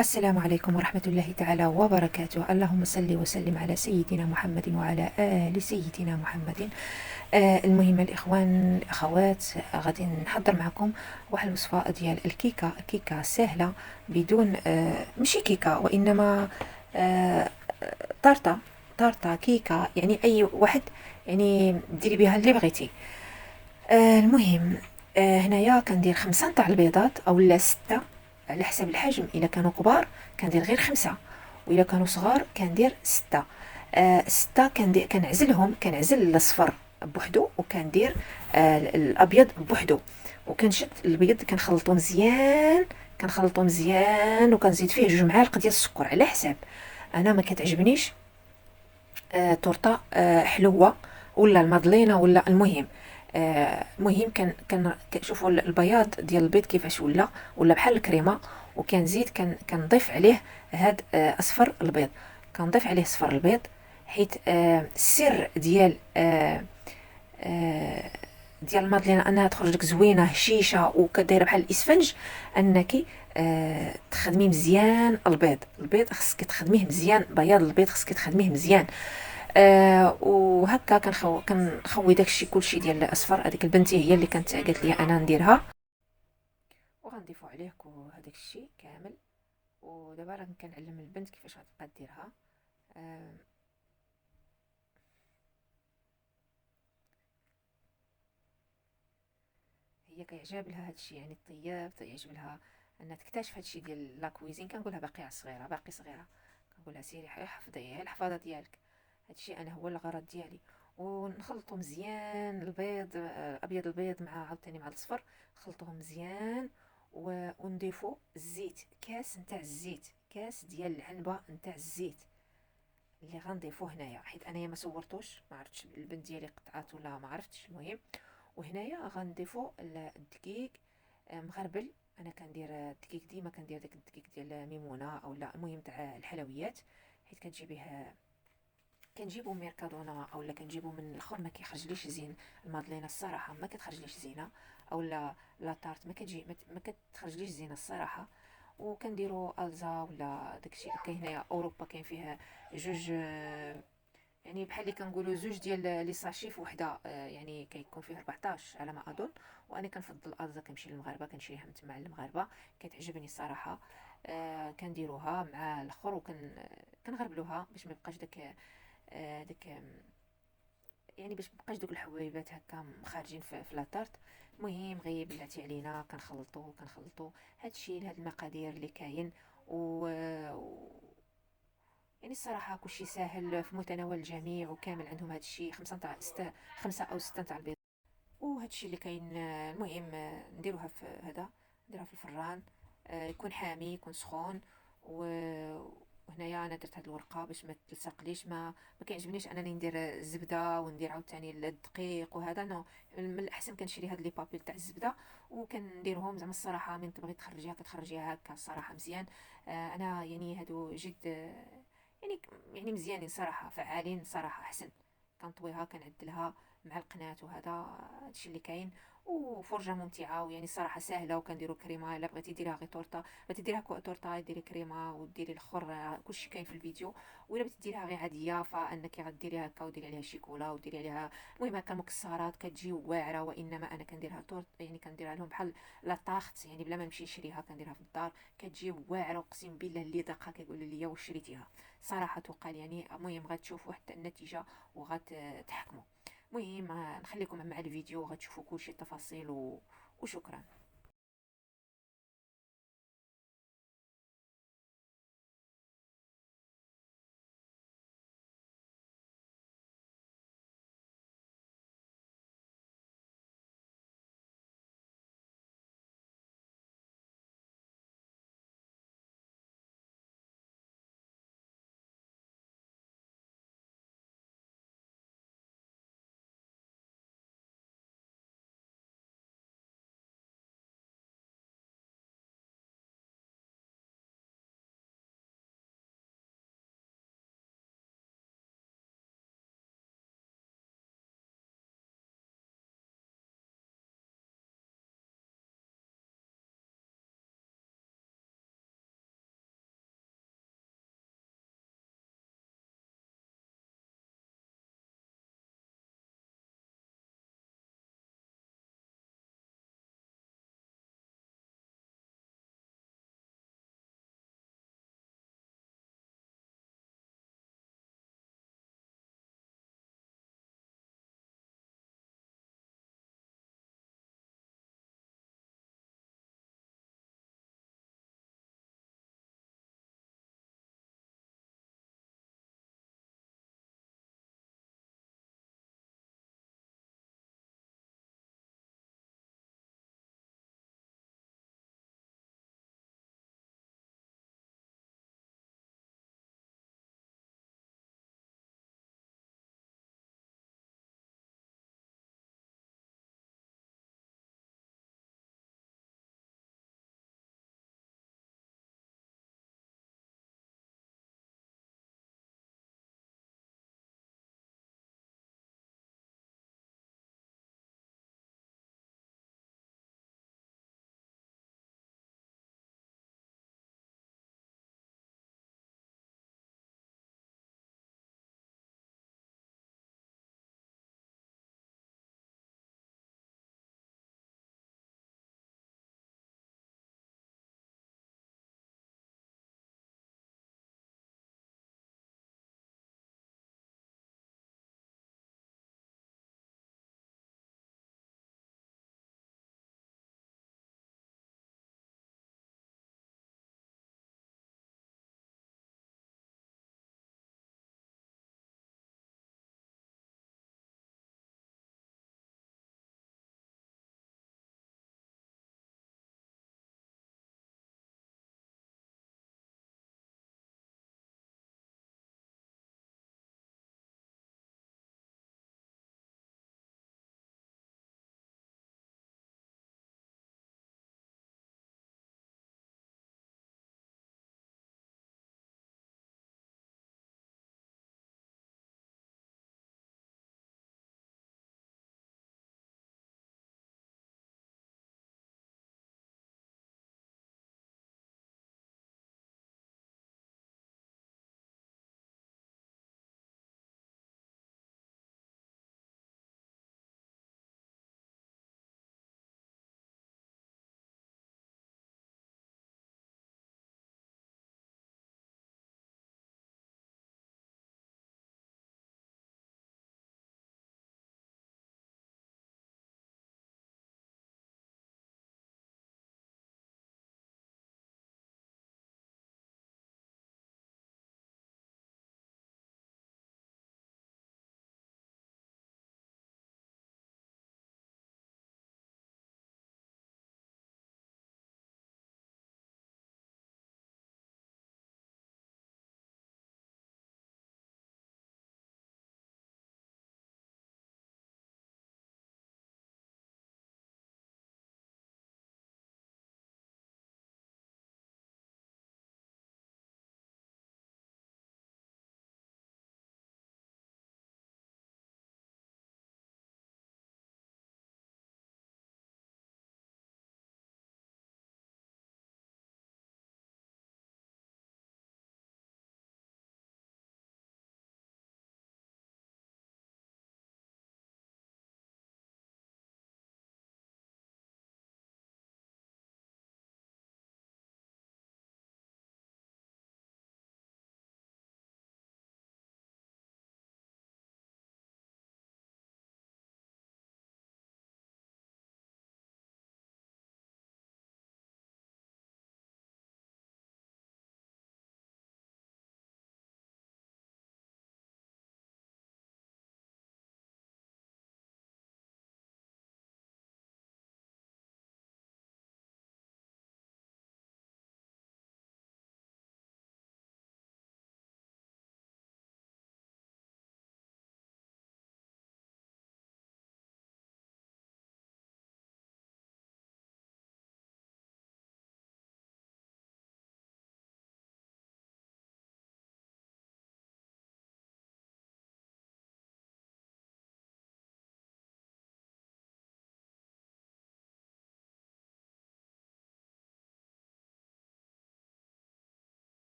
السلام عليكم ورحمة الله تعالى وبركاته. اللهم صل وسلم على سيدنا محمد وعلى آل سيدنا محمد. المهم الإخوان الأخوات، غادي نحضر معكم واحد الوصفة ديال الكيكة. كيكة سهلة بدون ماشي كيكة وإنما آه طرطة. طرطة كيكة يعني أي واحد يعني ديري بها اللي بغيتي. المهم هنايا كندير 5 تاع البيضات اولا 6 على حسب الحجم. الا كانوا كبار كندير غير 5، والا كانوا صغار كندير 6. 6 كندير كنعزل الصفر بوحدو، وكندير الابيض بوحدو، وكنشد البيض كنخلطو مزيان. كنخلطو مزيان وكنزيد فيه 2 معالق ديال السكر على حساب. انا ما كتعجبنيش تورته حلوه ولا المدلينه ولا المهم. المهم كنشوفوا البياض ديال البيض كيفاش ولا بحال الكريمه، وكنزيد كنضيف عليه هاد اصفر البيض. كنضيف عليه صفر البيض حيت السر آه، ديال المدلينه انها تخرج لك زوينه هشيشه وكدايره بحال الاسفنج. انك تخدمي مزيان البيض خصك تخدميه مزيان، بياض البيض خصك تخدميه مزيان. وهكا كنخوي داكشي كلشي ديال الاصفر. هذيك البنتي هي اللي كانت قالت لي انا نديرها، وغنضيفوا عليه هذاك الشيء كامل. ودابا راه كنعلم البنت كيفاش غتبقى ديرها. آه هي كيعجب لها هادشي، يعني الطياب يعجب لها انها تكتشف هادشي ديال لا كويزين. كنقولها باقي صغيره باقي صغيره، كنقولها سيري حفظي الحفاظه ديالك. هادشي انا هو الغرض ديالي. ونخلطو مزيان البيض، ابيض البيض مع عاوتاني مع الصفر. خلطوهم مزيان ونضيفو الزيت، كاس نتاع الزيت، كاس ديال العنبه نتاع الزيت اللي غنضيفوه هنايا. حيت انايا ما صورتوش، ما عرفتش البنت ديالي قطعات ولا ما عرفتش. المهم وهنايا غنضيفو الدقيق مغربل. انا كندير الدقيق، ديما كندير داك الدقيق ديال ميمونه او لا المهم تاع الحلويات. حيت كتجيبيه كنجيبو ميركادونا اولا كنجيبو من الاخر ما كيخرجليش زين. المادلينا الصراحه ما كتخرجليش زينه، اولا لا طارت ما كتخرجليش زينه الصراحه. وكنديرو الزا ولا داكشي. كاين هنايا اوروبا كاين فيها جوج، يعني بحال اللي كنقولوا زوج ديال لي ساشي في وحده. يعني كيكون فيه 14 على ما اظن. وانا كنفضل الازا، كنمشي للمغاربه كنشريها من تما عند المغاربه، كتعجبني الصراحه. كنديروها مع الاخر كنغربلوها باش ما يبقاش داك يعني باش مبقاش دوك الحبيبات هكا خارجين في لاطارت. المهم غير بلاتي علينا كنخلطو هادشي لهاد المقادير اللي كاين. و يعني الصراحه كلشي ساهل في متناول الجميع، وكامل عندهم هادشي. 5 او 6 تاع البيض وهادشي اللي كاين. المهم نديروها في الفران. يكون حامي يكون سخون. وهنايا انا درت هاد الورقه باش ما تلصقليش. ما كيعجبنيش انني ندير الزبده وندير عاوتاني الدقيق وهذا نو. من الاحسن كنشري هاد لي بابيل تاع الزبده وكنديرهم. زعما الصراحه من تبغي تخرجيها كتخرجيها هكا الصراحه مزيان. انا يعني هادو جد يعني يعني مزيانين صراحه، فعالين صراحه. احسن كنطويها كنعدلها مع القناة وهذا. هادشي اللي كاين. وفرجه ممتعه ويعني الصراحه سهله. وكنديرو كريمه الا بغيتي ديريها غير تورته، بغيتي ديريها تورته ديري كريمه وديري الاخر. كلشي كاين في الفيديو. ولا بغيتي ديريها غير عاديه فانك غديريها هكا وديري عليها شيكولا وديري عليها المهم هكا مكسرات كتجي واعره. وانما انا كنديرها تورت، يعني كنديرها لهم بحال لا طاخت، يعني بلا ما نمشي نشريها كنديرها في الدار كتجي واعره. اقسم بالله اللي دقه كيقولوا لي واش شريتيها صراحه توقع يعني. المهم غتشوفوا حتى النتيجه وغتحكموا. المهم نخليكم مع الفيديو غتشوفوا كل شيء التفاصيل وشكرا.